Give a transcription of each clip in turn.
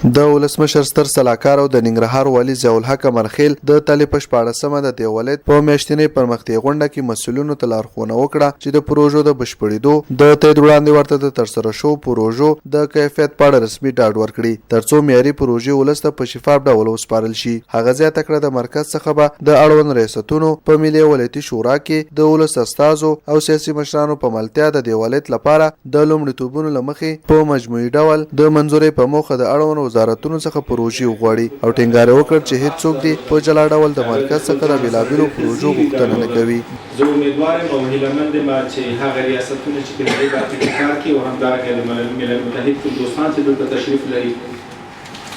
د ولسمشر ستر سلاکار او د ننګرهار والي ضیاءالحق مرخیل د تلې په 14مه د دې ولایت په میاشتنۍ پرمختیایي غونډه کې مسؤلینو ته لارښوونه وکړه چې د پروژو د بشپړیدو د تائیدۍ وړاندې ورته د ترسره شوو پروژو د کیفیت په اړه رسمي ډاډ ورکړي ترڅو معیاري پروژې ولس ته په شفاف ډول وسپارل شي. هغه زیاته کړه د مرکز څخه به د اړوند ریاستونو په ملي ولایتي شورا کې د ولس استازو او سیاسي مشرانو په ملتیا د دې ولایت لپاره د لومړیتوبونو له مخې په مجموعي ډول د منظورۍ په موخه د اړوند وزارتونو څخه پروژې وغواړي او ټینګار وکړ چې هیڅوک دې په جلا ډول د مرکز څخه د بېلابېلو پروژو غوښتنه نه کوي. زه امیدوار یم او هیلهمند یم چې هغه ریاستونه چې په دې برخه کې کار کوي او همدارنګه د ملل متحد ټول دوستان چې دلته تشریف لري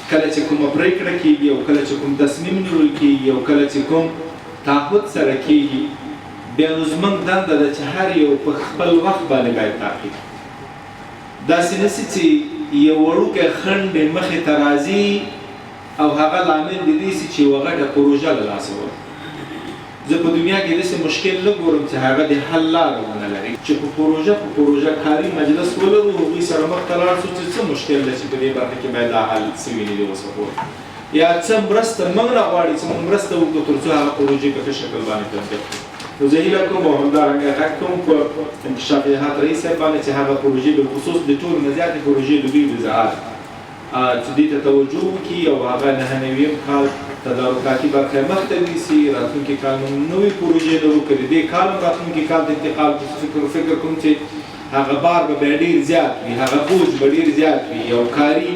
کله چې کومه پرېکړه کېږي او کله چې کوم تصمیم نیول کېږي او کله چې کوم تعهد سره کېږي بیا نو زموږ دنده ده چې هر یو په خپل وخت باندې باید تعقیب داسې نشي چې یو وړوکی خنډ مخې ته راځي او هغه لامل د دې شي چې یوه غټه پروژه له لاسه ورکړي. زه په دنیا کې داسې مشکل نه ګورم چې هغه د حل لاره ونه لري چې په پروژه کاري مجلس ولرو هغوی سره مخ ته لاړ شو چې څه مشکل ده چې په دې برخه کې باید دا حل سوي نه دي وسپارو یا څه مرسته موږ راغواړي چې موږ مرسته وکړو تر څو هغه پروژې په ښه شکل باندې تطبیق کړو. نو زه هیله کوم او همدارنګه غږ کوم په انکشاف هیئت رئیس صاحب باندې چې هغه پروژې بالخصوص د ټولو نه زیاتې پروژې د دوی وزارت چې دې ته توجه وکړي او هغه 9 کال تدارکاتي برخه مخ ته یوسي. راتلونکي کال موږ نوې پروژې لرو که د دې کال راتلونکي کال د انتقال فکر کوم چې هغه بار به بیا ډېر زیات وي هغه بوج به ډېر زیات وي او کاري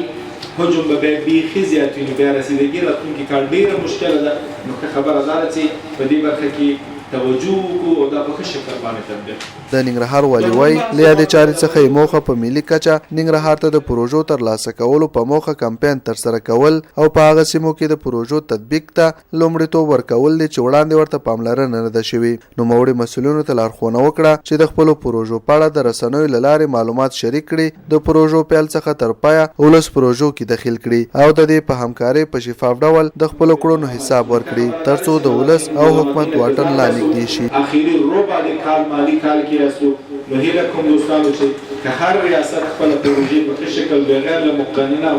حجم به بیا بیخي زیات وي نو بیا رسیدګي راتلونکي کال ډېره مشکله ده. نو ښه خبره دا ده چې په دې برخه کې توجه وکړو او دا په ښه شکل باندې تطبیق. د ننګرهار والي وایي له یادې چارې څخه یې موخه په ملي کچه ننګرهار ته د پروژو ترلاسه کولو په موخه کمپاین ترسره کول او په هغه سیمو کې د پروژو تطبیق ته لومړیتوب ورکول دي چې وړاندې ورته پاملرنه نه ده شوې. نوموړي مسؤلینو ته لارښوونه وکړه چې د خپلو پروژو په اړه د رسنیو له لارې معلومات شریک کړي د پروژو پیل څخه تر پایه ولس پروژو کې دخیل کړي او د دې په همکارۍ په شفاف ډول د خپلو کړنو حساب ورکړي ترڅو د ولس او حکومت واټن لا نږدې شي. اخیری ربع د کال مالي کال کې رسو نو هیله کوم دوستانو چې که هر ریاست خپله پروژې په ښه شکل بغیر له مقننه او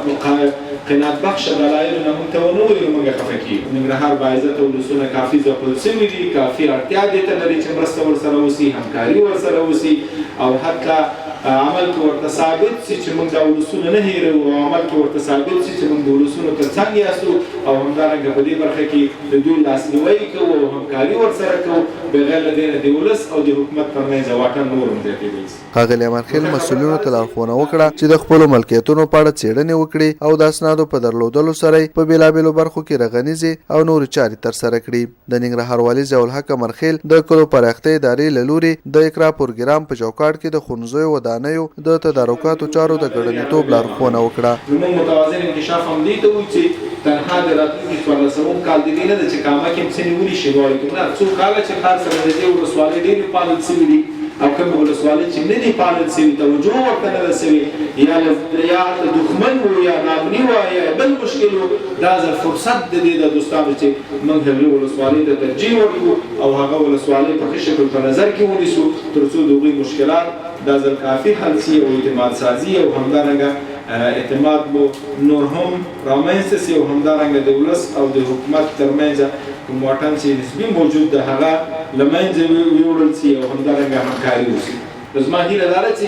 قناعت بخشه دلایلو نه موږ ته ونه وایي نو موږ خفه کېږو. ننګرهار باعزته ولسونه کافي ځپل سوي دي کافي اړتیا دې ته لري چې مرسته ورسره وسي همکاري ورسره وسي او حتی عمل کې ورته ثابت شي چې موږ دا ولسونه نه هیروو او عمل کې ورته ثابت شي چې موږ د ولسونو تر څنګ یاستو او همدارنګه په دې برخه کې د دوی لاسنیوی کوو او همکاري ورسره کوو بغیر له دې نه د ولس او د حکومت ترمنځ واټن نور هم زیاتېدلی شي. ښاغلي مرخیل مسؤلینو ته لارښوونه وکړه چې د خپلو ملکیتونو په اړه څېړنې وکړي او د اسنادو په درلودلو سره یې په بېلابېلو برخو کې رغنیزې او نورې چارې ترسره کړي. د ننګرهار والي ضیاءالحق مرخیل د کلو پراختیا ادارې له لورې د اقرا پروګرام په چوکاټ کې د ښوونځیو ودانیو د تدارکاتو چارو د ګډنیتوب لارښوونه وکړه. زموږ متوازن انکشاف هم دې ته وایي چې تنها د راتلونکي 14 کال د دې نه ده چې کامه کې څه نیولي شي غواړي که نه څو کاله چې ښار سره د دې ولسوالۍ ډېرې پالل سوي دي او کومې ولسوالۍ چې نه دي پالل سوي توجه ورته نه ده سوې یا دښمن و یا نامني وه یا بل مشکل و دا ځل فرصت د دې د دوستانو چې موږ هغې ولسوالۍ ته ترجیح ورکړو او هغه ولسوالۍ په ښه شکل په نظر کې ونیسو تر څو د هغوی مشکلات دا ځل کافي حل شي او اعتماد سازي او همدارنګه اعتماد مو نور هم رامنځته شي او همدارنګه د ولس او د حکومت ترمنځ کوم واټن چې نسبي موجود ده هغه له منځه ویوړل شي او همدارنګه همکاري وشي. زما هیله دا ده چې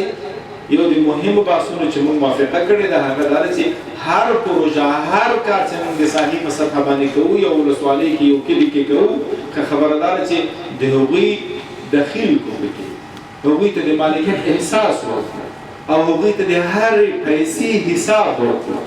یو د مهمو بحثونو چې موږ موافقه کړې ده هغه دا ده چې هر پروژه هر کار چې موږ د ساحې په سطحه باندې کوو یو ولسوالۍ کې یو کلي کې کوو ښه خبره دا ده چې د هغوی دخیل کوو هغوی ته د مالکیت احساس ورکړو او هغوی ته د هرې پیسې حساب ورکړو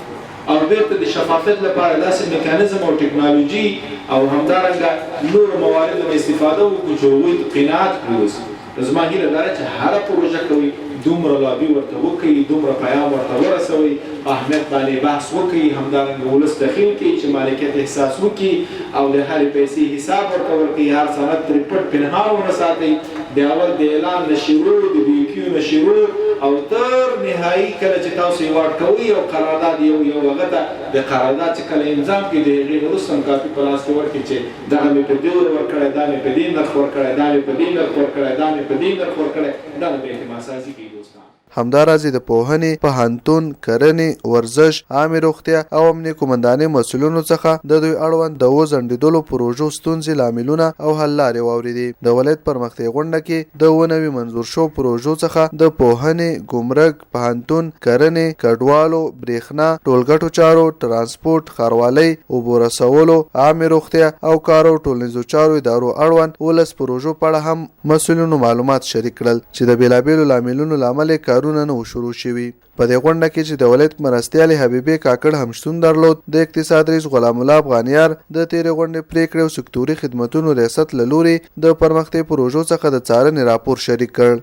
او بیرته د شفافیت لپاره داسې میکانیزم او ټکنالوژي او همدارنګه نورو مواردو نه استفاده وکړو چې هغوی قناعت پرې وشي. زما هیله دا ده چې هره پروژه کوئ دومره لابي ورته وکړي دومره پیام ورته ورسوئ اهمیت باندې بحث وکړي همدارنګه ولس دخیل کړي چې مالکیت احساس وکړي او د هرې پیسې حساب ورته ورکړي هر سند ترې پټ پنهان ونه ساتئ د اول د اعلان نه شروع د بیکیو نه شروع او تر نهایي کله چې تاسو یې واټ کوئ او قرارداد یو هغه ته د قرارداد چې کله انظام کړي د هغې وروسته هم کاپي په لاس کې ورکړي چې دغه مې په دې ورکړی دا مې په دې نرخ ورکړی دا مې په دې نرخ ورکړی دا مې په دې نرخ ورکړی دا د اعتماد سازي کوي دوستان. همداراز د پوهنې، پوهنتون، کرنې، ورزش، عامه روغتیا او امنیه قومندانۍ مسؤلینو څخه د دوی اړوند د وځنډېدلو پروژو ستونزې، لاملونه او حل لارې واورېدې. د ولایت پرمختیایي غونډه کې د 9 منظور شو پروژو څخه د پوهنې، ګمرک، پوهنتون، کرنې، کډوالو، برېښنا، ټولګټو چارو، ترانسپورت، ښاروالۍ، اوبو رسولو، عامه روغتیا او کار او ټولنیزو چارو ادارو اړوند 12 پروژو په اړه هم مسؤلینو معلومات شریک کړل چې د بیلابیلو لاملونو له امله کارونه نه شروع شوي. په دې غونډه کې چې د ولایت مرستیال حبیبې کاکړ هم شتون درلود، د اقتصاد رئیس غلام الله افغانیار د تیرې غونډې پریکړې او سکتوري خدمتونو ریاست له لوري د پرمختیایي پروژو څخه د څارنې راپور شریک کړ.